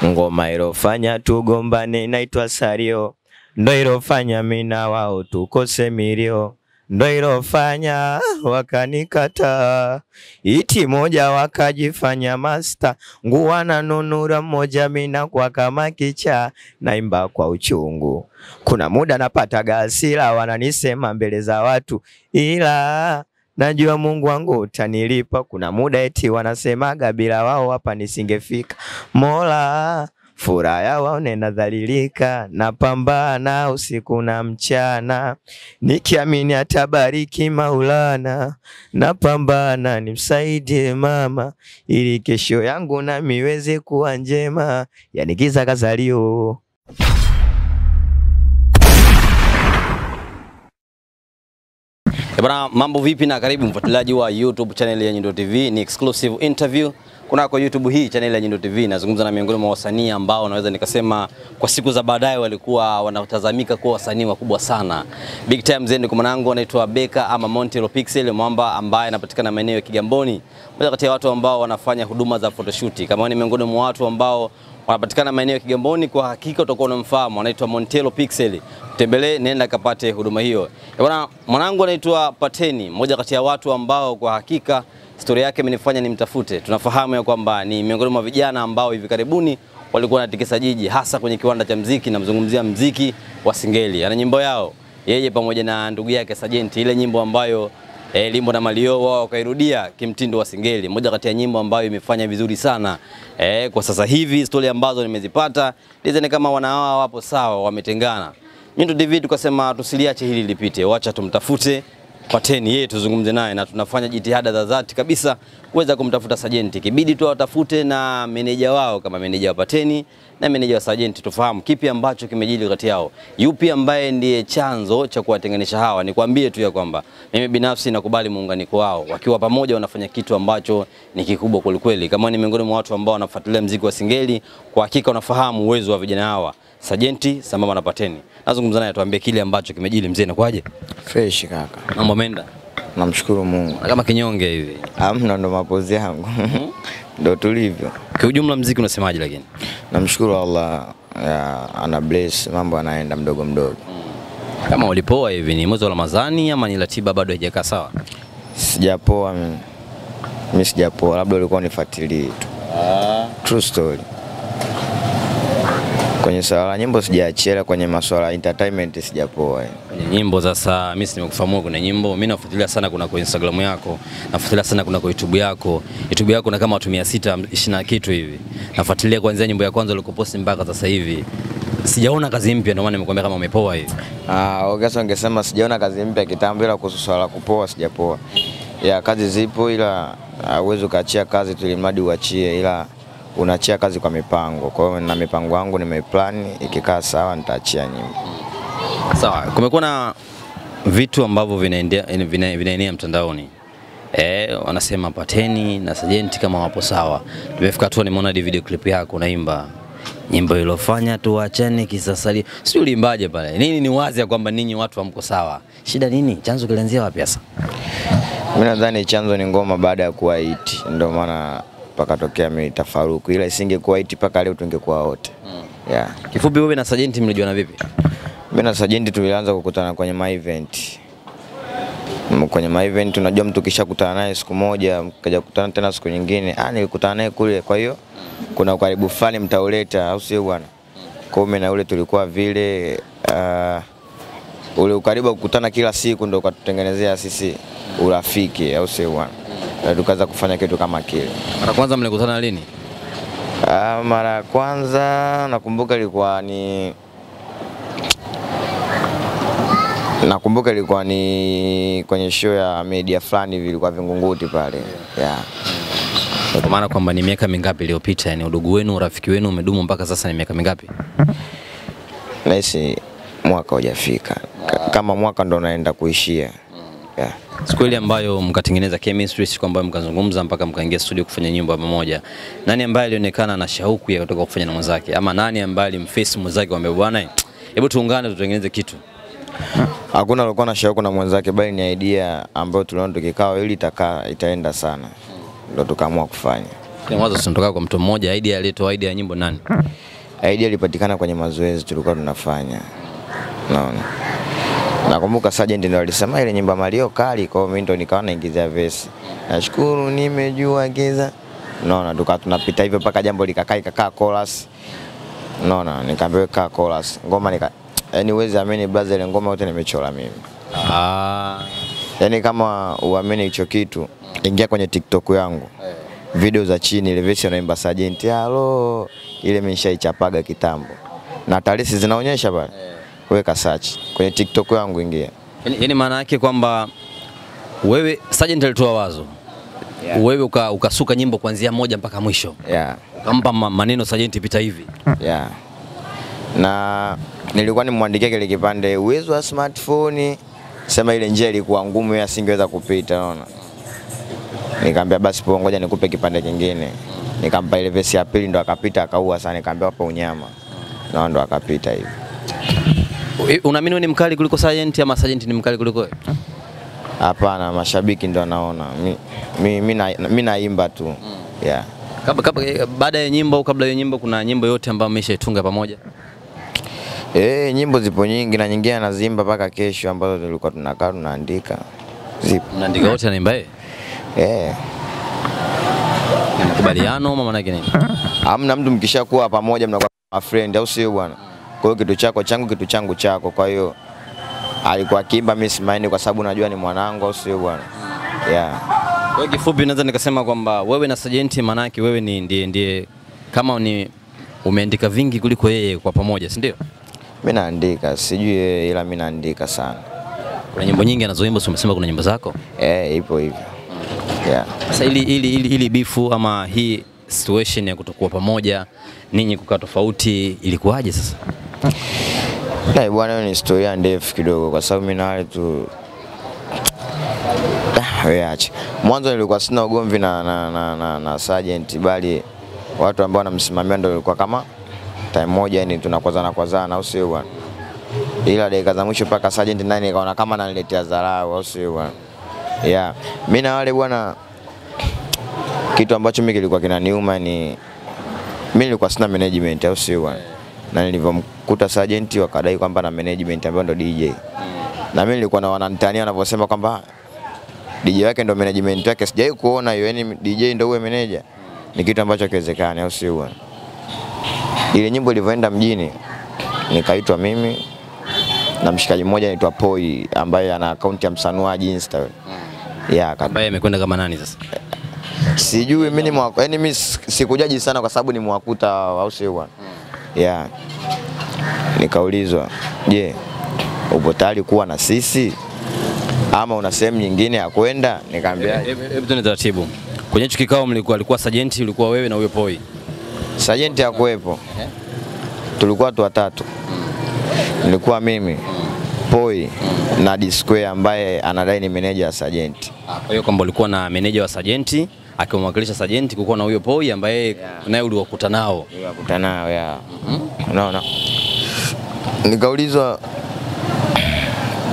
Ngoma ilofanya tugombane inaitwa Sario, ndo ilofanya mimi na wao tukose milio, ndo ilofanya wakanikata. Iti moja wakajifanya master, nguwana nunura moja mina kwa kama kicha, naimba kwa uchungu. Kuna muda napata hasira wananisema mbele za watu, ila najua Mungu wangu utanilipa. Kuna muda eti wanasemaga bila wao hapa nisingefika. Mola furaha ya waone nadhalilika, napambana usiku na mchana nikiamini atabariki Maulana, napambana nimsaidie mama ili kesho yangu na miweze kuwa njema, yani giza kazalio. Bwana, mambo vipi na karibu mfuatiliaji wa YouTube channel ya Nyundo TV. Ni exclusive interview kunako YouTube hii channel ya Nyundo TV. Nazungumza na miongoni mwa wasanii ambao naweza nikasema kwa siku za baadaye walikuwa wanatazamika kuwa wasanii wakubwa sana. Big time zeni kwa mwanangu anaitwa Beka ama Montelo Pixel, mwamba ambaye anapatikana maeneo ya Kigamboni. Mmoja kati ya watu ambao wanafanya huduma za photoshoot. Kama ni miongoni mwa watu ambao wanapatikana maeneo ya Kigamboni, kwa hakika utakuwa unamfahamu, anaitwa Montelo Pixel. Tembelee, nenda kapate huduma hiyo. Bwana, mwanangu anaitwa Pateni, mmoja kati ya watu ambao kwa hakika historia yake imenifanya nimtafute. Tunafahamu ya kwamba ni miongoni mwa vijana ambao hivi karibuni walikuwa wanatikisa jiji hasa kwenye kiwanda cha muziki, na mzungumzia muziki wa Singeli. Ana nyimbo yao yeye pamoja na ndugu yake Sajenti, ile nyimbo ambayo Limbo na Malio wao wakairudia kimtindo wa Singeli. Moja kati ya nyimbo ambayo imefanya vizuri sana. Kwa sasa hivi story ambazo nimezipata ni kama wanaoa wapo sawa, wametengana. Nyundo TV tukasema tusiliache hili lipite, wacha tumtafute Pateni yeye tuzungumze naye, na tunafanya jitihada za dhati kabisa kuweza kumtafuta Sajenti. Kibidi tu watafute na meneja wao kama meneja wa Pateni na meneja wa Sajenti, tufahamu kipi ambacho kimejili kati yao. Yupi ambaye ndiye chanzo cha kuwatenganisha hawa? Nikwambie tu ya kwamba mimi binafsi nakubali muunganiko wao. Wakiwa pamoja wanafanya kitu ambacho ni kikubwa kweli. Kama ni miongoni mwa watu ambao wanafuatilia muziki wa Singeli, kwa hakika unafahamu uwezo wa vijana hawa Sajenti sambamba na Pateni. Nazungumza naye tuambie kile ambacho kimejili. Mzee na kwaje? Fresh kaka. Mambo menda? Namshukuru Mungu. Kama kinyonge hivi. Hamna, ndo mapozi yangu. Ndo tulivyo. Kwa ujumla muziki unasemaje lakini? Namshukuru Allah, ana bless, mambo yanaenda mdogo mdogo. Kama ulipoa hivi ni mwezi wa Ramadhani ama ni ratiba bado haijakaa sawa? Sijapoa mimi. Mimi sijapoa, labda ulikuwa unifuatilie tu. True story. Kwenye swala nyimbo sijaachia, kwenye masuala entertainment sijapoa. Kwenye nyimbo sasa mimi nimekufahamu kuna nyimbo, mimi nafuatilia sana kuna kwa Instagram yako, nafuatilia sana kuna kwa YouTube yako. YouTube yako na kama watu 620 kitu hivi. Nafuatilia kuanzia nyimbo ya kwanza ulikoposti mpaka sasa hivi. Sijaona kazi mpya, ndio maana nimekuambia kama umepoa hivi. Ongeza ungesema sijaona kazi mpya kitambo, ila kuhusu swala kupoa sijapoa. Ya kazi zipo, ila uwezo kaachia kazi tulimradi uachie, ila unaachia kazi kwa mipango. Kwa hiyo na mipango yangu nimeplan, ikikaa sawa nitaachia nyimbo. Sawa, kumekuwa na vitu ambavyo vinaenea mtandaoni. Wanasema Pateni na Sajenti kama wapo sawa. Tumefika tu nimeona video clip yako unaimba nyimbo ilofanya tuachane kisasali. Si uliimbaje pale? Nini ni wazi ya kwamba ninyi watu hamko sawa? Shida nini? Chanzo kilianzia wapi sasa? Mimi nadhani chanzo ni ngoma baada ya kuwa hit. Ndio maana pakatokea mitafaruku, ila isingekuwa hit paka leo tungekuwa wote. Kifupi wewe na Sajenti mlijuana vipi? Mimi na Sajenti tulianza kukutana kwenye my event. Kwenye my event unajua mtu kisha kukutana naye siku moja, kaja kukutana tena siku nyingine, nilikutana naye kule. Kwa hiyo kuna ukaribu fulani mtauleta, au sio bwana? Kwa hiyo na ule tulikuwa vile ule ukaribu wa kukutana kila siku ndio ukatutengenezea sisi urafiki, au sio bwana? Tukaanza kufanya kitu kama kile. Mara kwanza mlikutana lini? Mara kwanza nakumbuka ilikuwa ni kwenye show ya media fulani hivi, ilikuwa Vingunguti pale. Kwa maana kwamba ni miaka mingapi iliyopita, yani udugu wenu, urafiki wenu umedumu mpaka sasa ni miaka mingapi? Nahisi mwaka hujafika. Kama mwaka ndo naenda kuishia. Siku ile ambayo mkatengeneza chemistry, siku ambayo mkazungumza mpaka mkaingia studio kufanya nyimbo pamoja, nani ambaye alionekana na shauku ya kutoka kufanya na mwenzake, ama nani ambaye alimface mwenzake kwamba bwana hebu tuungane tutengeneze kitu? Hakuna alikuwa na shauku na mwenzake, bali ni idea ambayo tuliona tukikao ili itaenda sana. Ndio tukaamua kufanya. Kwa mwanzo tunatoka kwa mtu mmoja, idea alitoa idea ya nyimbo nani? Idea ilipatikana kwenye mazoezi tulikuwa tunafanya. Unaona. Nakumbuka Sergeant ndio alisema ile nyimbo Mario kali, kwa hiyo mimi ndo nikawa naingizia verse. Nashukuru nimejua giza. Unaona, tukawa tunapita hivyo mpaka jambo likakaa chorus. Unaona, nikaambia chorus. Ngoma yaani uwezi amini brother, ile ngoma yote nimechora mimi. Yaani kama uamini hicho kitu, ingia kwenye TikTok yangu. Video za chini ile verse anaimba Sergeant halo, ile mimi nishaichapaga kitambo. Na taarifa zinaonyesha pale. Weka search kwenye TikTok yangu, ingia. Yaani maana yake kwamba wewe Sergeant alitoa wazo. Yeah. Wewe ukasuka nyimbo kuanzia moja mpaka mwisho. Yeah. Ukampa maneno Sergeant pita hivi. Yeah. Na nilikuwa nimwandikia kile kipande uwezo wa smartphone, sema ile njia ilikuwa ngumu, yeye asingeweza kupita, unaona. Nikamwambia basi po ngoja nikupe kipande kingine. Nikampa ile verse ya pili ndo akapita akaua sana, nikamwambia hapa unyama. Na ndo akapita hivi. Unaamini ni mkali kuliko Sergeant ama Sergeant ni mkali kuliko wewe? Hapana, mashabiki ndo wanaona. Mimi naimba tu. Yeah. Baada ya nyimbo au kabla ya nyimbo kuna nyimbo yote ambayo mmeshaitunga pamoja? Nyimbo zipo nyingi na nyingine anazimba mpaka kesho ambazo tulikuwa tunakaa tunaandika. Zipo. Mnaandika wote anaimba yeye? Ni makubaliano ama maana yake nini? Hamna, mtu mkishakuwa pamoja mnakuwa friend, au sio bwana? Kwa hiyo kitu chako changu, kitu changu chako. Kwa hiyo alikuwa akiimba mimi simaini kwa sababu najua ni mwanangu, au sio bwana? Yeah. Kwa kifupi naweza nikasema kwamba wewe na Sergeant maana yake wewe ni ndiye kama ni umeandika vingi kuliko yeye kwa pamoja, si ndio? Mimi naandika, sijui ila mimi naandika sana. Kuna nyimbo nyingi anazoimba, umesema kuna nyimbo zako? Ipo hivyo. Yeah. Sasa ili bifu ama hii situation ya kutokuwa pamoja, ninyi kukaa tofauti, ilikuwaje sasa? Bwana, ni historia ndefu kidogo kwa sababu mimi na wale tu weache. Mwanzo nilikuwa sina ugomvi na Sergeant, bali watu ambao wanamsimamia ndio walikuwa kama time moja, yani tunakwazana, au sio bwana? Ila dakika za mwisho paka Sergeant nani nikaona kama ananiletea dharau, au sio bwana? Yeah. Mimi na wale bwana, kitu ambacho mimi kilikuwa kinaniuma ni mimi nilikuwa sina management, au sio bwana? Na nilivomkuta Sergeant wakadai kwamba na management ambayo ndo DJ. Na mimi nilikuwa na wananitania wanavyosema kwamba DJ wake ndo management yake. Sijai kuona hiyo, yani DJ ndo uwe manager. Ni kitu ambacho kiwezekani, au sio bwana? Ile nyimbo ilivyoenda mjini nikaitwa mimi na mshikaji mmoja anaitwa Poi ambaye ana account ya msanuaji Insta. Yeah, ambaye amekwenda kama nani sasa? Sijui mimi yani mimi sikujaji sana kwa sababu ni mwakuta, au sio bwana? Yeah. Nikaulizwa, "Je, upo tayari kuwa na sisi ama una sehemu nyingine ya kwenda?" Nikamwambia, "Hebu tuende taratibu. Kwenye hicho kikao alikuwa Sergeant, ulikuwa wewe na huyo Poi?" Sergeant hakuepo. Tulikuwa watu watatu. Nilikuwa mimi, Poi na D-Square ambaye anadai ni manager wa Sergeant. Kwa hiyo kwamba ulikuwa na manager wa Sergeant akimwakilisha Sergeant, kulikuwa na huyo Poi ambaye naye uliwakuta nao. Niliwakuta nao, yeah. Unaona? Nikaulizwa,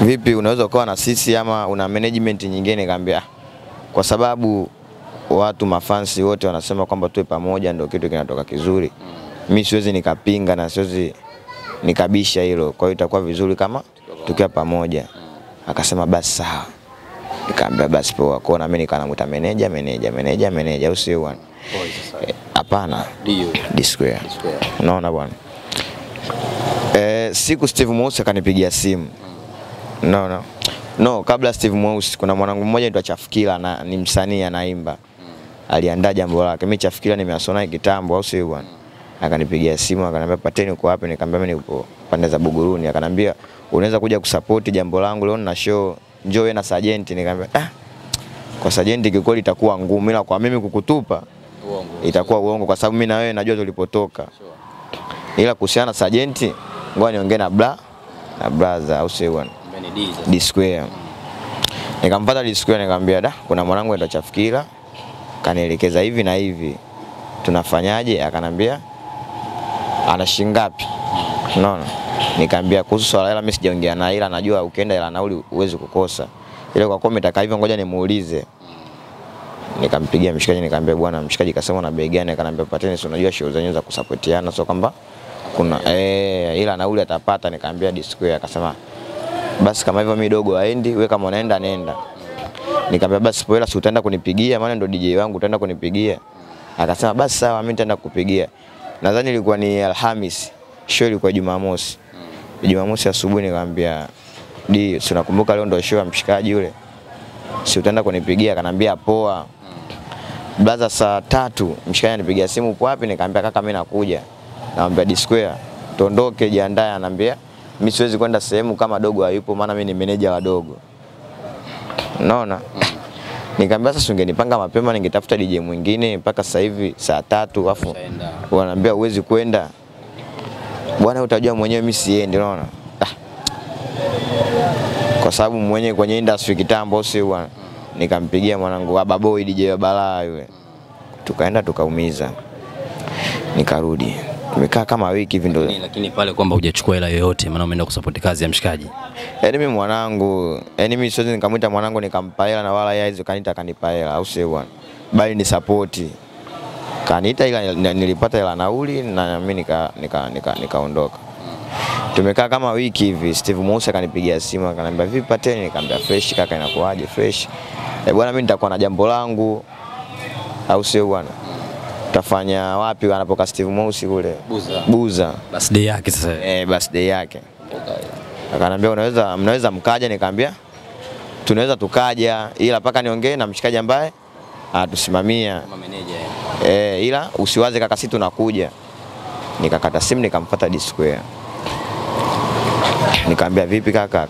"Vipi, unaweza kuwa na sisi ama una management nyingine?" Nikamwambia, "Kwa sababu watu mafansi wote wanasema kwamba tuwe pamoja ndio kitu kinatoka kizuri. Mimi siwezi nikapinga na siwezi nikabisha hilo. Kwa hiyo itakuwa vizuri kama tukiwa pamoja." Akasema basi sawa. Nikamwambia basi poa. Kwa na mimi nikanamuita manager, au sio bwana? Hapana. D-Square. Unaona bwana? Siku Steve Mweusi akanipigia simu. No, kabla Steve Mweusi kuna mwanangu mmoja anaitwa Chafikila na ni msanii anaimba. Aliandaa jambo lake. Mimi Chafikila nimeasona kitambo, au sio bwana? Akanipigia simu akaniambia, "Pateni uko wapi?" Nikamwambia mimi niko pande za Buguruni. Akaniambia, "Unaweza kuja kusupport jambo langu leo na show, njoo wewe na Sergeant." Nikamwambia, kwa Sergeant kikweli itakuwa ngumu, ila kwa mimi kukutupa itakuwa uongo kwa sababu mimi na wewe najua tulipotoka. Ila kuhusiana na Sergeant, ngoja niongee na brother, au sio bwana? D-Square. Nikampata D-Square nikamwambia, kuna mwanangu anaitwa Chafikila, kanielekeza hivi na hivi. Tunafanyaje?" Akanambia, "Ana shilingi ngapi?" Unaona? Nikamwambia kuhusu swala hela mimi sijaongea na, ila najua ukienda ila nauli uwezi kukosa. Ile kwa comment aka hivyo ngoja nimuulize. Nikampigia mshikaji nikamwambia bwana mshikaji kasema na bei gani, akaniambia pateni, si unajua show zenyewe za kusapotiana, sio kwamba kuna ila nauli atapata. Nikamwambia D-Square, akasema basi kama hivyo mimi dogo aendi, wewe kama unaenda nenda. Nikamwambia basi spoiler, si utaenda kunipigia maana ndo DJ wangu, utaenda kunipigia. Akasema basi sawa, mimi nitaenda kukupigia. Nadhani ilikuwa ni Alhamis, show ilikuwa Jumamosi. Jumamosi asubuhi nikamwambia di, si unakumbuka leo ndo show ya mshikaji yule, si utaenda kunipigia? Akaniambia poa. Blaza saa 3 mshikaji anipigia simu, upo wapi? Nikamwambia kaka mimi nakuja. Naambia D-Square tuondoke, jiandae. Ananiambia mimi siwezi kwenda sehemu kama dogo hayupo, maana mimi ni meneja wa dogo. Unaona? Nikamwambia sasa ungenipanga mapema ningetafuta DJ mwingine, mpaka sasa hivi saa 3 afu wananiambia uwezi kwenda. Bwana utajua mwenyewe mimi siendi, unaona? Kwa sababu mwenyewe kwenye industry kitambo si bwana. Nikampigia mwanangu Baba Boy DJ wa balaa yule. Tukaenda tukaumiza. Nikarudi. Tumekaa kama wiki hivi ndo. Lakini pale kwamba hujachukua hela yoyote maana umeenda kusupport kazi ya mshikaji. Yaani mimi mwanangu, yaani mimi siwezi nikamuita mwanangu nikampa hela na wala yeye hizo kanita kanipa hela au sio bwana. Bali ni support. Kanita ila nilipata hela nauli na mimi nikaondoka. Tumekaa kama wiki hivi, Steve Musa akanipigia simu akaniambia vipi pateni, nikamwambia fresh kaka, inakuaje fresh. Bwana mimi nitakuwa na jambo langu au sio bwana. Tutafanya wapi anapoka Steve Musa kule? Buza. Birthday yake sasa. Birthday yake. Akaniambia mnaweza mkaja, nikamwambia tunaweza tukaja ila paka niongee na mshikaji ambaye atusimamia kama meneja. Ila usiwaze kaka, sisi tunakuja. Nikakata simu nikamfuata D-Square. Nikamwambia vipi kaka?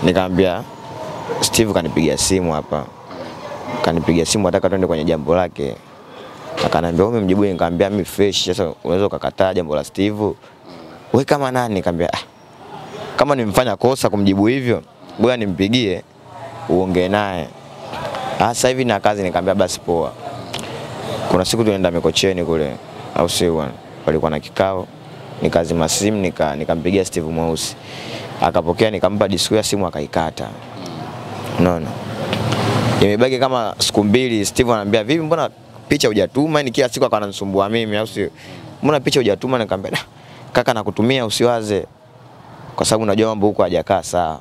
Nikamwambia Steve kanipigia simu hapa. Kanipigia simu nataka twende kwenye jambo lake. Akaniambia wewe mjibu, nikamwambia mimi fresh, sasa unaweza ukakataa jambo la Steve? Wewe kama nani? Nikamwambia kama nimfanya kosa kumjibu hivyo, bora nimpigie uongee naye. Sasa hivi na kazi. Nikamwambia basi poa. Kuna siku tunaenda Mikocheni kule au sio bwana, walikuwa na kikao, nikazima simu nikampigia Steve Mweusi. Akapokea, nikampa D-Square simu akaikata. Unaona? Imebaki kama siku 2, Steve ananiambia vipi mbona picha hujatuma? Ni kila siku akananisumbua mimi au sio? Mbona picha hujatuma? Nikamwambia kaka nakutumia usiwaze. Kwa sababu unajua mambo huko hajakaa sawa.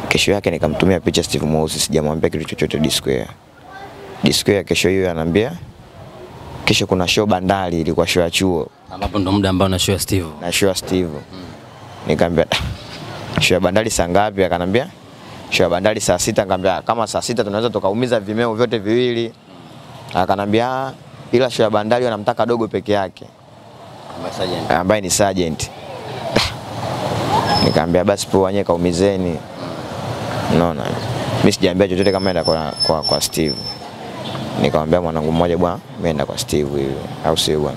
Kesho yake nikamtumia picha Steve Mweusi, sijamwambia kitu chochote D-Square. D-Square kesho hiyo ananiambia kesho kuna show Bandari, ilikuwa show ya chuo. Ambapo ndo muda ambao na show ya Steve. Na show ya Steve. Nikamwambia show ya Bandari saa ngapi? Akanambia show ya Bandari saa 6. Nikamwambia kama saa 6 tunaweza tukaumiza vimeo vyote viwili. Akanambia ila show ya Bandari wanamtaka dogo peke yake. Ambaye ni sergeant. Nikamwambia basi poa wenyewe kaumizeni. Unaona? Mimi sijaambia chochote kama enda kwa Steve. Nikamwambia mwanangu mmoja bwana, mimi naenda kwa Steve hivi au sio bwana.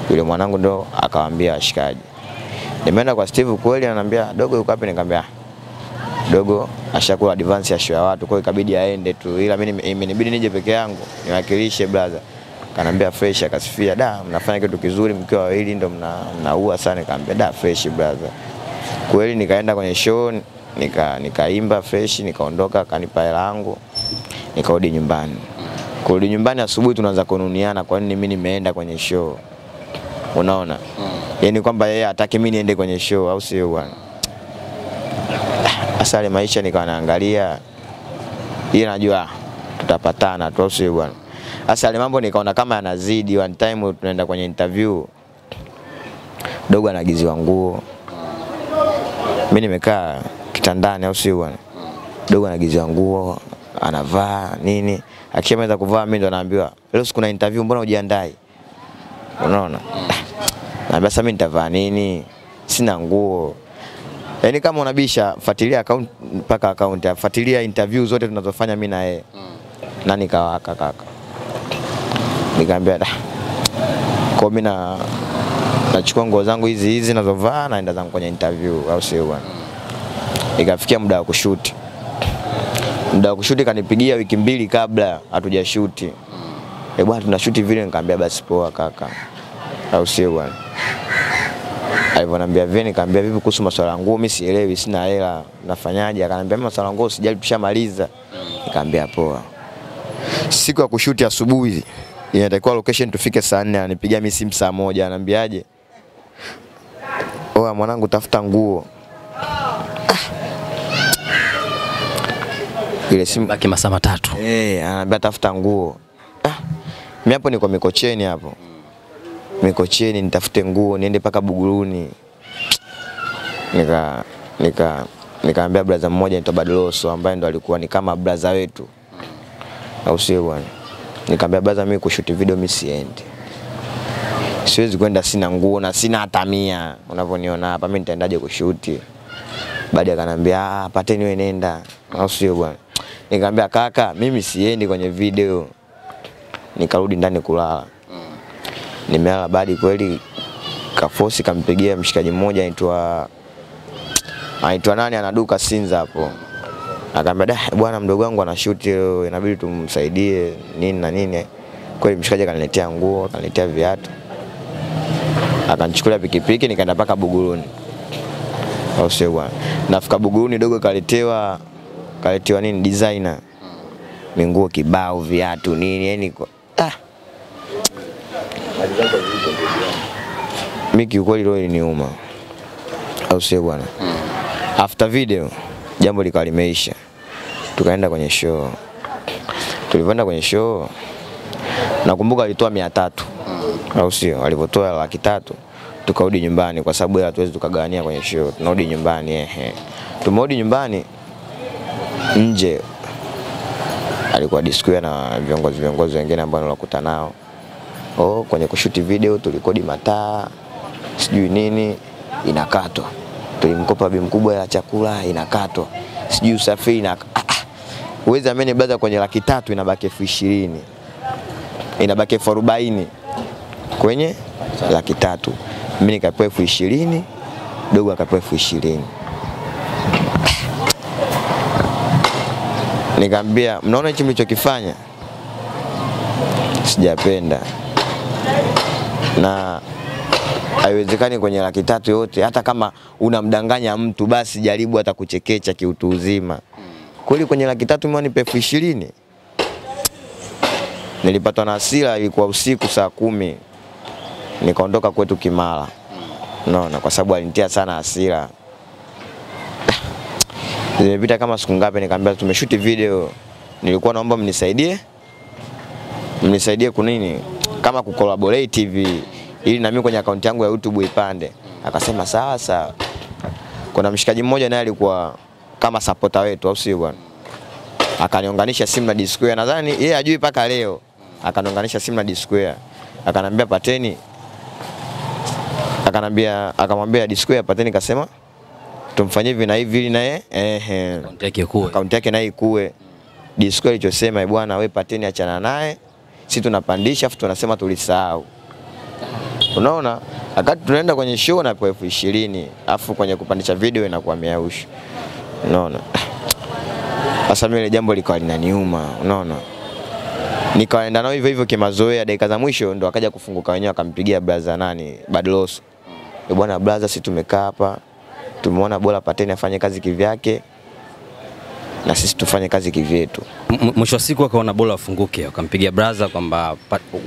Yule mwanangu ndo akawaambia ashikaji. Nimeenda kwa Steve kweli, ananiambia dogo yuko wapi? Nikamwambia dogo ashakula advance ya show ya watu, kwa hiyo ikabidi aende tu, ila mimi imenibidi nije peke yangu niwakilishe brother. Kanambia fresh, akasifia da mnafanya kitu kizuri mkiwa wawili ndo mnaua sana. Nikamwambia da fresh brother. Kweli nikaenda kwenye show, nikaimba fresh, nikaondoka, akanipa hela yangu, nikarudi nyumbani. Kurudi nyumbani asubuhi tunaanza kununiana kwa nini mimi nimeenda kwenye show. Unaona? Yaani kwamba yeye hataki mimi niende kwenye show au sio bwana. Asale maisha nikawa naangalia. Yeye najua tutapatana tu au sio bwana. Asale mambo nikaona kama yanazidi. One time tunaenda kwenye interview. Dogo anagiziwa nguo. Mimi nimekaa kitandani au sio bwana. Dogo anagiziwa nguo, anavaa nini? Akishamaliza kuvaa mimi ndo naambiwa, "Leo kuna interview, mbona hujiandai?" Unaona? Na basi mimi nitavaa nini? Sina nguo. Yaani kama unabisha, fuatilia account mpaka account, fuatilia interview zote tunazofanya mimi na yeye. Na nikawaka kaka. Nikamwambia, "Kwa mimi nachukua nguo zangu hizi ninazovaa naenda zangu kwenye interview au sio bwana." Ikafikia muda wa kushoot. Muda wa kushuti kanipigia wiki 2 kabla hatujashuti. Bwana tunashuti vile, nikamwambia basi poa kaka. Au sio bwana. Alivyoniambia vile, nikamwambia vipi kuhusu masuala ya nguo, mimi sielewi, sina hela, nafanyaje? Akaniambia masuala ya nguo sijali, tushamaliza. Nikamwambia poa. Siku ya kushuti asubuhi inatakiwa location tufike saa 4, anipigia mimi simu saa 1, ananiambiaje? Oa mwanangu tafuta nguo. Ile simu baki masaa 3. Ananiambia tafuta nguo. Mimi hapo niko Mikocheni hapo. Mikocheni nitafute nguo niende paka Buguruni. Nikaambia brother mmoja anaitwa Badloso ambaye ndo alikuwa ni kama brother wetu. Au sio bwana? Nikamwambia brother mimi kushoot video mimi siendi. Siwezi kwenda sina nguo na sina hata 100. Unavyoniona hapa mimi nitaendaje kushoot? Baada akanambia pateni wewe nenda. Au sio bwana? Nikamwambia kaka mimi siendi kwenye video. Nikarudi ndani kulala. Nimelala baada kweli kafosi kampigia mshikaji mmoja anaitwa nani anaduka Sinza hapo. Akamwambia bwana mdogo wangu ana shoot leo inabidi tumsaidie nini na nini. Kweli mshikaji akaniletea nguo, akaniletea viatu. Akanichukulia pikipiki nikaenda paka Buguruni. Au sio bwana? Nafika Buguruni dogo kaletewa nini designer. Minguo kibao viatu nini yani Miki ukweli leo iliniuma. Au sio bwana? After video jambo likawa limeisha. Tukaenda kwenye show. Tulipoenda kwenye show nakumbuka alitoa 300. Au sio? Alipotoa 300 tukarudi nyumbani kwa sababu hatuwezi tukagawania kwenye show. Tunarudi nyumbani Tumerudi nyumbani nje alikuwa Disquare na viongozi wengine ambao nilikuta nao. Kwenye kushuti video tulikodi mataa sijui nini inakatwa. Tulimkopa bi mkubwa ya chakula inakatwa. Sijui usafiri uweza amene brother kwenye 300 inabaki 20,000. Inabaki 40,000 kwenye 300. Mimi nikapewa 20,000, dogo akapewa 20,000. Nikamwambia mnaona hichi mlichokifanya? Sijapenda. Na haiwezekani kwenye 300 yote hata kama unamdanganya mtu basi jaribu hata kuchekecha kiutu uzima. Kweli kwenye 300 mimi nipe 20,000. Nilipatwa na hasira ilikuwa usiku saa 10. Nikaondoka kwetu Kimara. Unaona kwa sababu alinitia sana hasira. Zimepita kama siku ngapi nikamwambia tumeshoot video. Nilikuwa naomba mnisaidie. Mnisaidie kunini? Kama kucollaborate hivi ili na mimi kwenye account yangu ya YouTube ipande. Akasema sawa sawa. Kuna mshikaji mmoja naye alikuwa kama supporter wetu au sio bwana. Akaniunganisha simu na Disquare. Nadhani yeye ajui paka leo. Akaniunganisha simu na Disquare. Akanambia pateni. Akamwambia Disquare pateni kasema tumfanyie hivi na hivi ili naye account yake ikue. Account yake naye ikue. Disquare ilichosema bwana wewe pateni achana naye. Sisi tunapandisha afu tunasema tulisahau. Unaona? Wakati tunaenda kwenye show na kwa 20,000, afu kwenye kupandisha video inakuwa 100. Unaona? Sasa mimi ile jambo likawa linaniuma, unaona? Nikaenda nao hivyo hivyo kimazoea, dakika za mwisho ndo akaja kufunguka wenyewe akampigia brother nani, Badloso. Bwana brother sisi tumekaa hapa, tumeona bora pateni afanye kazi kivyake na sisi tufanye kazi kivyetu. Mwisho wa siku akaona bora afunguke, akampigia brother kwamba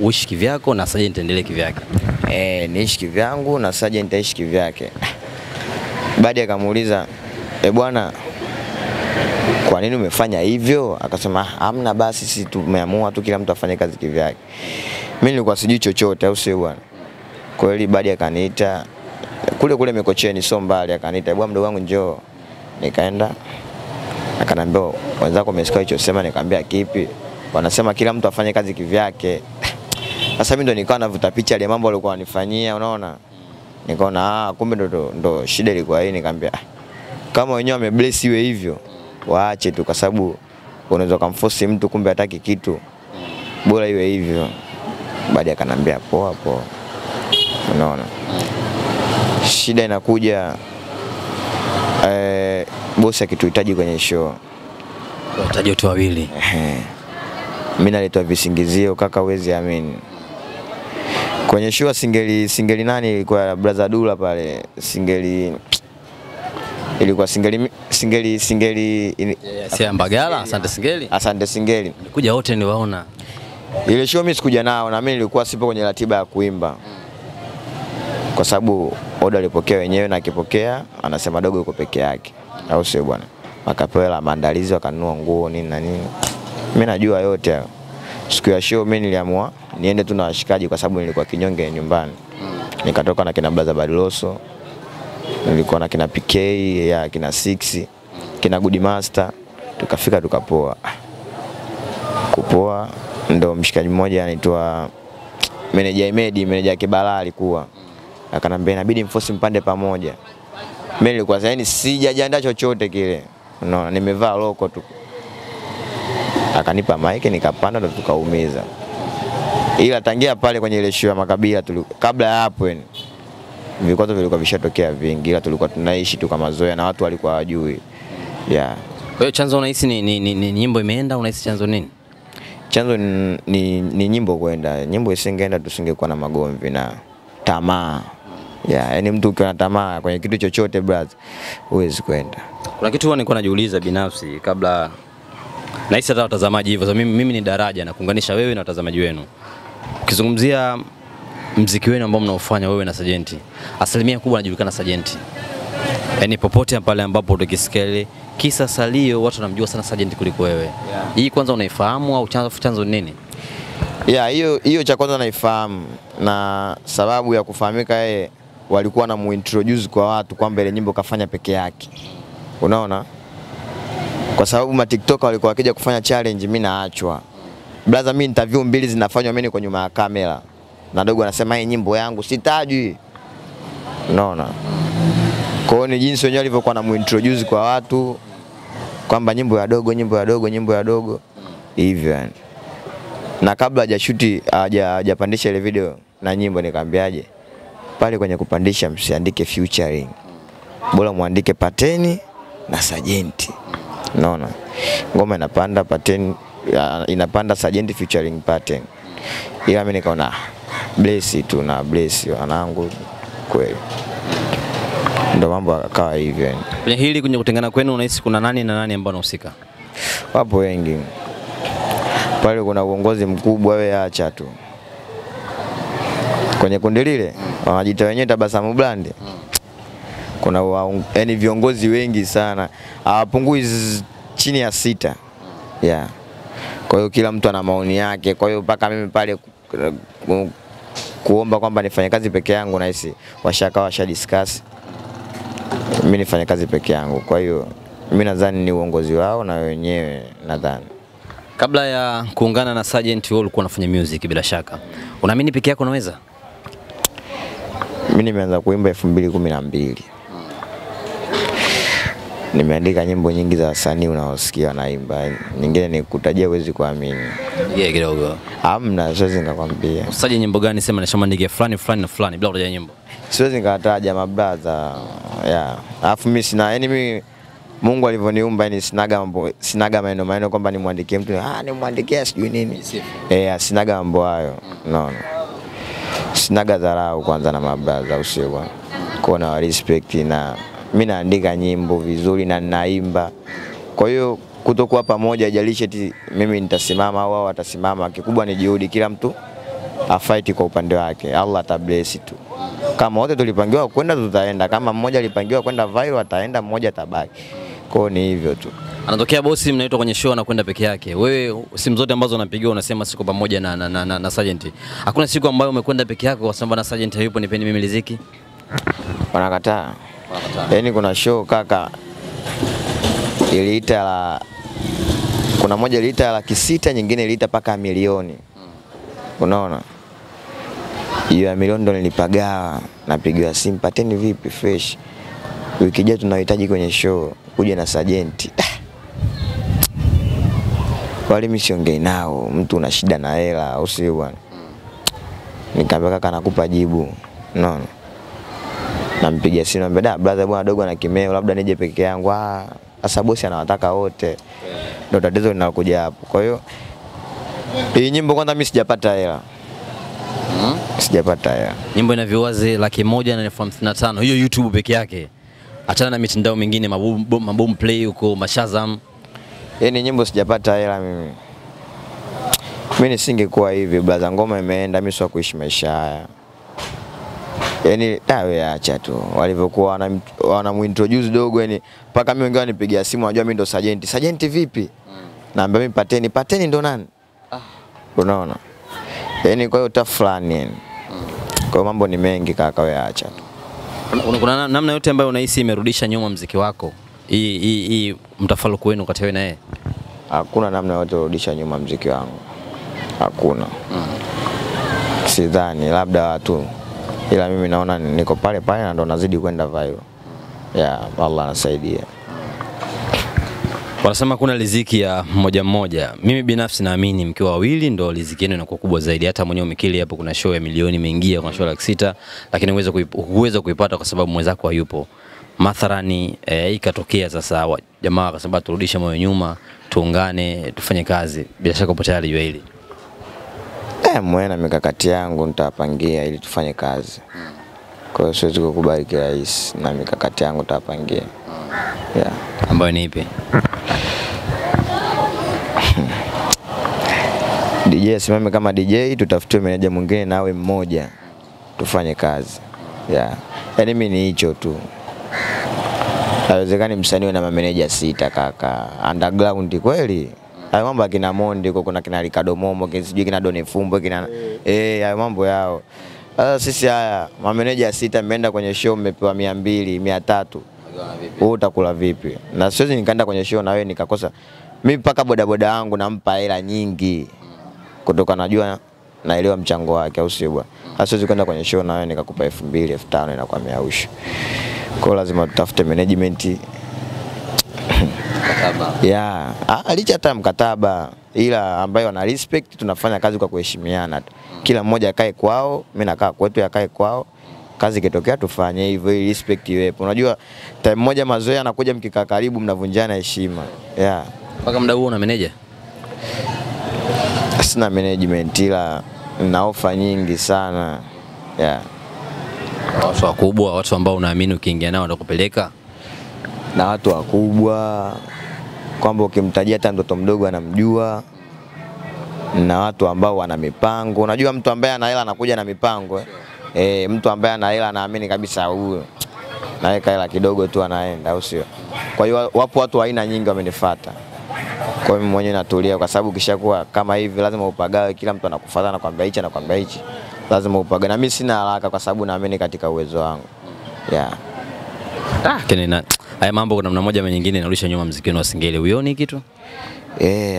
uishi kivyako na Sergeant endelee kivyake. Niishi kivyangu na Sergeant aishi kivyake. Baada akamuuliza, bwana kwa nini umefanya hivyo? Akasema hamna basi sisi tumeamua tu kila mtu afanye kazi kivyake. Mimi nilikuwa sijui chochote au sio bwana. Kweli baada akaniita kule Mikocheni sio mbali, akaniita bwana mdogo wangu njoo. Nikaenda akanambia wenzako umesikia hicho sema, nikamwambia kipi? Wanasema kila mtu afanye kazi kivyake. Sasa mimi ndo nikawa navuta picha ile mambo walikuwa wanifanyia, unaona? Nikaona kumbe ndo shida ilikuwa hii. Nikamwambia kama wenyewe wamebless iwe hivyo waache tu, kwa sababu unaweza kumforce mtu kumbe hataki kitu, bora iwe hivyo. Baada akanambia poa poa. Unaona? Shida inakuja bosi akituhitaji kwenye show. Wataje watu wawili. Mimi nalitoa visingizio kaka uwezi amini. Kwenye show singeli nani ilikuwa brother Dula pale, singeli ilikuwa Singeli Si Mbagala, Asante Singeli. Asante Singeli. Kuja wote ni waona. Ile show mimi sikuja nao na mimi nilikuwa sipo kwenye ratiba ya kuimba. Kwa sababu order alipokea wenyewe na akipokea anasema dogo yuko peke yake. Au sio bwana? Wakapewa la maandalizi wakanunua nguo nini na nini. Mimi najua yote hayo. Siku ya show mimi niliamua niende tu na washikaji kwa sababu nilikuwa kinyonge nyumbani. Nikatoka na kina Blaza Badiloso. Nilikuwa na kina PK ya kina 6, kina Good Master. Tukafika tukapoa. Kupoa ndo mshikaji mmoja anaitwa meneja Kibala alikuwa. Akanambia inabidi mforce mpande pamoja. Mimi nilikuwa sasa sijajiandaa chochote kile. Unaona nimevaa loko tu. Akanipa mic nikapanda ndo tukaumiza. Ila tangia pale kwenye ile show ya makabila kabla ya hapo vikwazo vilikuwa vishatokea vingi, ila tulikuwa tunaishi tu kama zoea na watu walikuwa hawajui. Yeah. Kwa hiyo chanzo unahisi ni nyimbo imeenda, unahisi chanzo nini? Chanzo ni nyimbo kwenda. Nyimbo isingeenda tusingekuwa na magomvi na tamaa. Yeah, yani mtu ukiwa na tamaa kwenye kitu chochote brother, huwezi kwenda. Kuna kitu nilikuwa najiuliza binafsi kabla nahisi hata watazamaji hivyo. Mimi ni daraja na kuunganisha wewe na watazamaji wenu. Ukizungumzia muziki wenu ambao mnaofanya wewe na Sajenti, asilimia kubwa anajulikana Sajenti. Yaani popote pale ambapo tukisikia kisa Salio watu wanamjua sana Sajenti kuliko wewe. Yeah. Hii kwanza unaifahamu au chanzo nini? Yeah, hiyo cha kwanza naifahamu na sababu ya kufahamika yeye walikuwa na muintroduce kwa watu kwamba ile nyimbo kafanya peke yake. Unaona? Kwa sababu ma TikTok walikuwa wakija kufanya challenge mimi naachwa. Brother mimi interview mbili zinafanywa mimi kwa nyuma ya kamera. Na dogo anasema hii nyimbo yangu sitajui. Unaona? Kwa hiyo ni jinsi wenyewe walivyokuwa na muintroduce kwa watu kwamba nyimbo ya dogo hivyo yani. Na kabla hajashuti hajapandisha ile video na nyimbo nikamwambiaje pale kwenye kupandisha msiandike featuring. Bora muandike Pateni na Sajenti. Unaona? Ngoma inapanda Pateni inapanda Sajenti featuring Pateni. Ila mimi nikaona bless tu na bless wanangu kweli. Ndio mambo yakawa hivyo yani. Kwenye hili kwenye kutengana kwenu unahisi kuna nani na nani ambao wanahusika? Wapo wengi. Pale kuna uongozi mkubwa, wewe acha tu. Kwenye kundi lile wanajiita wenyewe Tabasamu Brand. Kuna yani viongozi wengi sana. Hawapungui chini ya 6. Yeah. Kwa hiyo kila mtu ana maoni yake. Kwa hiyo mpaka mimi pale kuomba kwamba nifanye kazi peke yangu nahisi washa discuss. Mimi nifanye kazi peke yangu. Kwa hiyo mimi nadhani ni uongozi wao na wenyewe nadhani. Kabla ya kuungana na Sajenti wewe ulikuwa unafanya music bila shaka. Unaamini peke yako unaweza? Mimi nimeanza kuimba 2012. Nimeandika nyimbo nyingi za wasanii unaosikia wanaimba. Nyingine nikutajia huwezi kuamini. Yeah, kidogo. Hamna, siwezi nikakwambia. Usaje nyimbo gani sema nasema nige fulani na fulani bila kutaja nyimbo? Siwezi nikataja mabrother. Yeah. Alafu mimi sina yani mimi Mungu alivyoniumba yani sinaga maneno kwamba nimwandikie mtu nimwandikia sijui nini. Sinaga mambo hayo. No. Sinaga dharau kwanza na mabrother usio bwana. Kwa na respect na mimi naandika nyimbo vizuri na naimba. Kwa hiyo kutokuwa pamoja haijalishi eti mimi nitasimama au wao watasimama, kikubwa ni juhudi, kila mtu afight kwa upande wake. Allah atabless tu. Kama wote tulipangiwa kwenda tutaenda, kama mmoja alipangiwa kwenda viral ataenda, mmoja tabaki. Kwa hiyo ni hivyo tu. Anatokea bosi mnaitwa kwenye show na kwenda peke yake. Wewe simu zote ambazo unapigiwa unasema siko pamoja na Sajenti. Hakuna siku ambayo umekwenda peke yako kwa sababu na Sajenti hayupo nipeni mimi riziki? Wanakataa. Yaani kuna show kaka iliita kuna moja iliita 600,000 nyingine iliita paka milioni. Unaona? Hiyo milioni ndo nilipagawa, napigiwa simu Pateni vipi fresh. Wiki ijayo tunahitaji kwenye show kuja na Sajenti. Wale mimi siongei nao, mtu una shida na hela au sio bwana. Nikamwambia kaka nakupa jibu. Unaona? Nampigia simu namwambia brother bwana dogo ana kimeo labda nije peke yangu. Sasa bosi anawataka wote. Ndio tatizo linakuja hapo. Kwa hiyo hii nyimbo kwanza mimi sijapata hela. Sijapata hela. Nyimbo ina viewers 155,000 hiyo YouTube peke yake. Achana na mitandao mingine, maboom play huko Mashazam. Yaani nyimbo sijapata hela mimi. Mimi nisingekuwa hivi blaza, ngoma imeenda, mimi sio kuishi maisha haya. Yaani dawe acha tu. Walivyokuwa wanamuintroduce dogo, yani mpaka mimi wengine wanipigia simu, wanajua mimi ndo Sergeant. Sergeant vipi? Naambia mimi Pateni ndo nani? Unaona? Yaani kwa hiyo tafulani yani. Kwa mambo ni mengi kaka, wewe acha tu. Kuna namna yote ambayo unahisi imerudisha nyuma muziki wako? Hii mtafaruku wenu kati wewe na yeye? Hakuna namna yote kurudisha nyuma muziki wangu. Hakuna. Sidhani, labda watu. Ila mimi naona niko pale pale na ndo nazidi kwenda viral. Allah anasaidia. Wanasema kuna riziki ya mmoja mmoja. Mimi binafsi naamini mkiwa wawili ndo riziki yenu inakuwa kubwa zaidi. Hata mwenyewe umekili hapo, kuna show ya milioni imeingia, kuna show ya 600, lakini huweza kuipata kwa sababu mwenzako hayupo. Mathalani ikatokea sasa jamaa wakasema turudishe moyo nyuma, tuungane, tufanye kazi. Bila shaka upo tayari jua hili. Mwana mikakati yangu nitapangia ili tufanye kazi. Kwa hiyo siwezi kukubali kirahisi, na mikakati yangu nitapangia. Ambayo ni ipi? DJ simame kama DJ, tutafute meneja mwingine nawe mmoja tufanye kazi. Yaani mimi ni hicho tu. Haiwezekani msanii na mameneja 6 kaka. Underground kweli. Hayo mambo ya kina Mondi huko, kuna kina Ricardo Momo, sijui kina Doni Fumbo, kina hayo mambo yao. Sasa sisi haya mameneja 6 mmeenda kwenye show mmepewa 200, 300. Wewe utakula vipi? Na siwezi nikaenda kwenye show na wewe nikakosa. Mimi mpaka bodaboda wangu nampa hela nyingi. Kutoka najua naelewa mchango wake, au sio bwana? Sasa siwezi kwenda kwenye show na wewe nikakupa 2000, 5000 na kwa meausha. Kwa lazima tutafute management. Licha hata mkataba, ila ambayo wana respect, tunafanya kazi kwa kuheshimiana tu. Kila mmoja akae kwao, mimi nakaa kwetu, akae kwao. Kazi ikitokea tufanye hivyo ili respect iwepo. Unajua time moja mazoea anakuja mkikaa karibu mnavunjana heshima. Mpaka muda huo una manager? Sina management, ila na ofa nyingi sana. Watu wakubwa, watu ambao unaamini ukiingia nao watakupeleka? Na watu wakubwa kwamba ukimtajia hata mtoto mdogo anamjua, na watu ambao wana mipango. Unajua mtu ambaye ana hela anakuja na mipango. Mtu ambaye ana hela anaamini kabisa huyo naweka hela kidogo tu anaenda, au sio? Kwa hiyo wapo watu aina nyingi wamenifuata. Kwa hiyo mimi mwenyewe natulia, kwa sababu kishakuwa kama hivi lazima upagawe, kila mtu anakufuata na kwambia hichi na kwambia hichi. Lazima upagawe. Na mimi sina haraka kwa sababu naamini katika uwezo wangu. Kenena haya mambo kuna namna moja ama nyingine inarudisha nyuma muziki wa Singeli. Uioni kitu?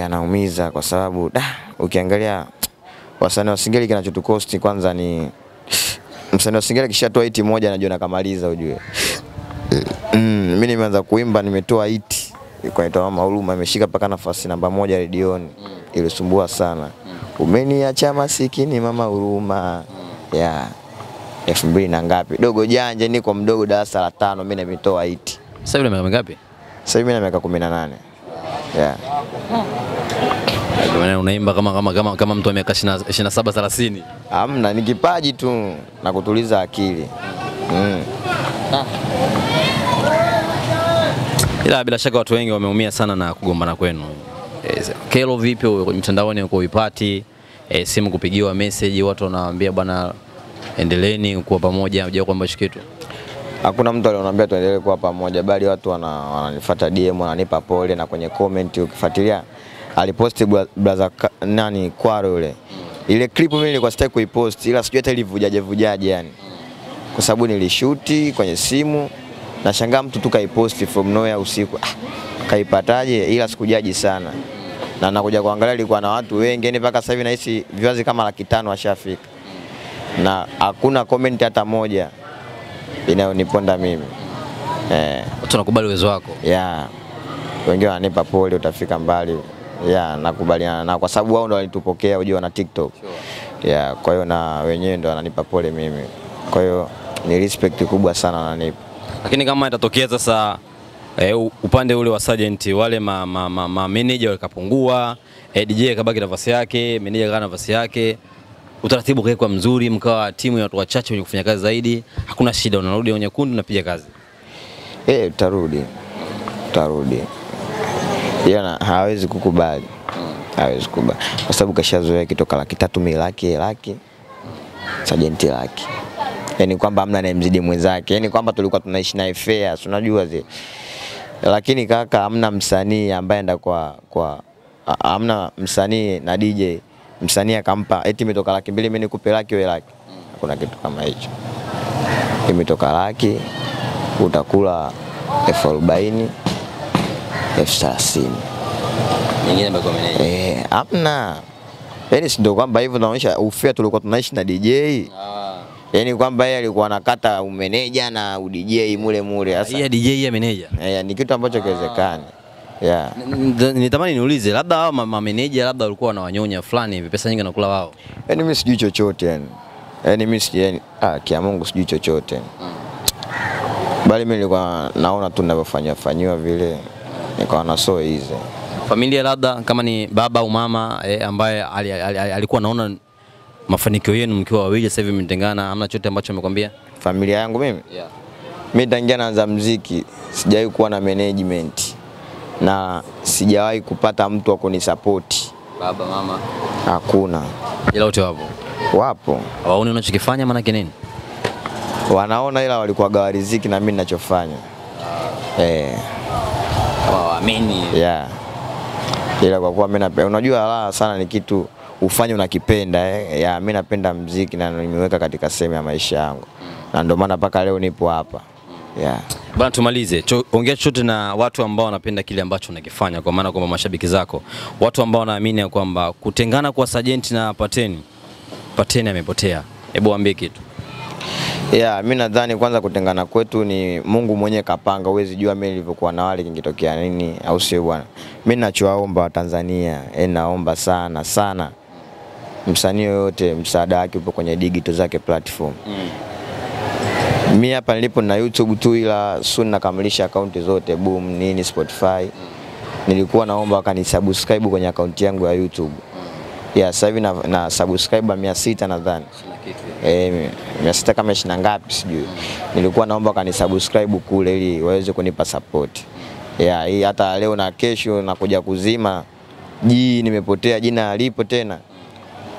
Anaumiza kwa sababu ukiangalia wasanii wa Singeli kinachotukosti kwanza ni msanii wa Singeli kishatoa hiti moja anajua nakamaliza ujue. Mimi nimeanza kuimba nimetoa hiti kwa inaitwa Mama Huruma, imeshika paka nafasi namba 1 redioni. Ilisumbua sana. Umeniacha masikini Mama Huruma. 2000 na ngapi? Dogo janja, niko mdogo darasa la 5 mimi nimetoa hiti. Sasa hivi miaka mingapi? Sasa hivi na miaka 18. Bwana unaimba kama mtu wa miaka 27 30. Hamna, ni kipaji tu na kutuliza akili. Ila bila shaka watu wengi wameumia sana na kugombana kwenu. Kelo vipi mtandaoni uko uipati? Simu kupigiwa message watu wanawaambia bwana endeleeni kuwa pamoja, unajua kwamba kitu. Hakuna mtu alioniambia tuendelee kuwa pamoja, bali watu wananifuata DM, wananipa pole, na kwenye comment ukifuatilia aliposti brother nani Kwaro yule. Ile clip mimi nilikuwa sitaki kuipost, ila sijui hata ilivujaje yani. Kwa sababu nilishuti kwenye simu, na shangaa mtu tu kaiposti from nowhere usiku. Kaipataje? Ila sikujaji sana. Na nakuja kuangalia ilikuwa na watu wengi, yani mpaka sasa hivi nahisi viewers kama 500,000 washafika. Na hakuna comment hata moja inayoniponda mimi. Watu wanakubali uwezo wako. Wengine wananipa pole, utafika mbali. Nakubaliana na kwa sababu wao ndo walitupokea unajua na TikTok. Kwa hiyo na wenyewe ndo wananipa pole mimi. Kwa hiyo ni respect kubwa sana wananipa. Lakini kama itatokea sasa upande ule wa Sergeant wale manager wakapungua, DJ kabaki nafasi yake, manager kana nafasi yake, utaratibu kwa mzuri, mkawa timu ya watu wachache wenye kufanya kazi zaidi, hakuna shida, unarudi kwenye kundi unapiga kazi. Utarudi. Yana hawezi kukubali. Hawezi kukubali. Kwa sababu kashazoea kitoka laki 3 laki. Sajenti laki. Yaani kwamba hamna anayemzidi mwenzake. Yaani kwamba tulikuwa tunaishi naye fair, unajua zile. Lakini kaka hamna msanii ambaye enda kwa hamna msanii na DJ. Msanii akampa eti imetoka laki 2 mimi nikupe laki wewe laki. Hakuna kitu kama hicho. Imetoka laki utakula 40,000 30,000. Nyingine mbako meneja. Hamna. Yaani si ndio kwamba hivyo tunaonyesha ufea tulikuwa tunaishi na DJ. Yaani kwamba yeye alikuwa anakata umeneja na udj mule sasa. Yeye DJ ya meneja. Ni kitu ambacho kiwezekani. Yeah. Nitamani niulize labda hao mameneja labda walikuwa wanawanyonya fulani hivi pesa nyingi nakula wao. Yaani mimi sijui chochote yani. Yaani mimi sijui kia Mungu sijui chochote. Bali mimi nilikuwa naona tu ninavyofanywa vile nikawa na so easy. Familia labda kama ni baba au mama ambaye alikuwa anaona mafanikio yenu mkiwa wawili sasa hivi mmetengana, hamna chochote ambacho amekwambia? Familia yangu mimi? Yeah. Mimi tangia naanza muziki sijawahi kuwa na management na sijawahi kupata mtu wa kunisupport. Baba, mama? Hakuna. Ila wote wapo? Wapo. Waone unachokifanya maana yake nini? Wanaona ila walikuwa gawa riziki na mimi ninachofanya. Kama waamini. Yeah. Ila kwa kuwa mimi napenda, unajua raha sana ni kitu ufanye unakipenda mimi napenda muziki na nimeweka katika sehemu ya maisha yangu. Na ndio maana mpaka leo nipo hapa. Yeah. Bwana tumalize. Ongea chochote na watu ambao wanapenda kile ambacho unakifanya kwa maana kwamba mashabiki zako. Watu ambao wanaamini kwamba kutengana kwa Sajenti na Pateni amepotea. Hebu waambie kitu. Mimi nadhani kwanza kutengana kwetu ni Mungu mwenyewe kapanga, huwezi jua mimi nilivyokuwa na wale kingetokea nini au sio bwana. Mimi ninachowaomba Watanzania, naomba sana msanii yote msaada wake upo kwenye digital zake platform. Mimi hapa nilipo na YouTube tu ila soon nakamilisha akaunti zote Boom nini Spotify. Nilikuwa naomba wakanisubscribe kwenye akaunti yangu ya YouTube. Sasa hivi na subscriber 600 nadhani. 600 kama 20 ngapi sijui. Nilikuwa naomba kanisubscribe kule ili waweze kunipa support. Hii hata leo na kesho nakuja kuzima nimepotea jina alipo tena.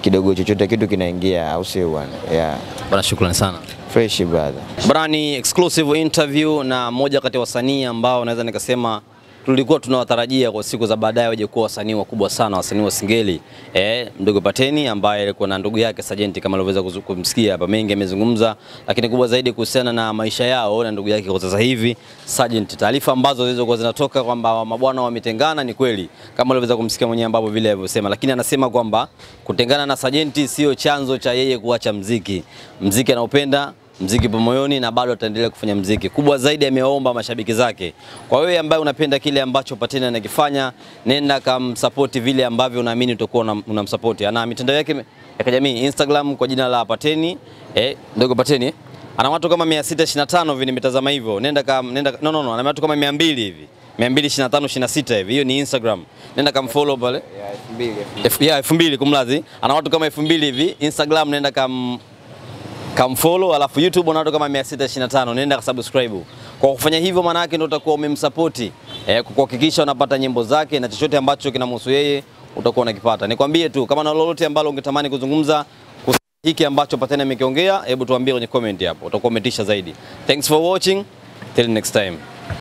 Kidogo chochote kitu kinaingia au sio bwana. Bwana shukrani sana. Fresh brother. Brani exclusive interview na moja kati ya wasanii ambao naweza nikasema tulikuwa tunawatarajia kwa siku za baadaye waje kuwa wasanii wakubwa sana, wasanii wa Singeli. Mdogo Pateni ambaye alikuwa na ndugu yake Sajenti kama alivyoweza kumsikia hapa, mengi amezungumza, lakini kubwa zaidi kuhusiana na maisha yao na ndugu yake kwa sasa hivi Sajenti. Taarifa ambazo zilizokuwa zinatoka kwamba mabwana wametengana ni kweli kama alivyoweza kumsikia mwenyewe ambapo vile alivyosema, lakini anasema kwamba kutengana na Sajenti sio chanzo cha yeye kuacha muziki. Muziki anaupenda, muziki po moyoni na bado ataendelea kufanya muziki. Kubwa zaidi ameomba mashabiki zake. Kwa wewe ambaye unapenda kile ambacho Pateni anakifanya, nenda kamsupport vile ambavyo unaamini utakuwa unamsupport. Ana mitandao yake ya kijamii Instagram kwa jina la Pateni, Mdogo Pateni. Ana watu kama 625 hivi nimetazama hivyo. Nenda ana watu kama 200 hivi. 225 26 hivi. Hiyo ni Instagram. Nenda kamfollow pale. 2000 kumlazi. Ana watu kama 2000 hivi. Instagram nenda kamfollow, alafu YouTube una watu kama 625, nenda kusubscribe. Kwa kufanya hivyo maana yake ndio utakuwa umemsupport kuhakikisha unapata nyimbo zake na chochote ambacho kinamhusu yeye utakuwa unakipata. Nikwambie tu kama na lolote ambalo ungetamani kuzungumza hiki ambacho Pateni amekiongea, hebu tuambie kwenye comment hapo. Utakuwa umetisha zaidi. Thanks for watching. Till next time.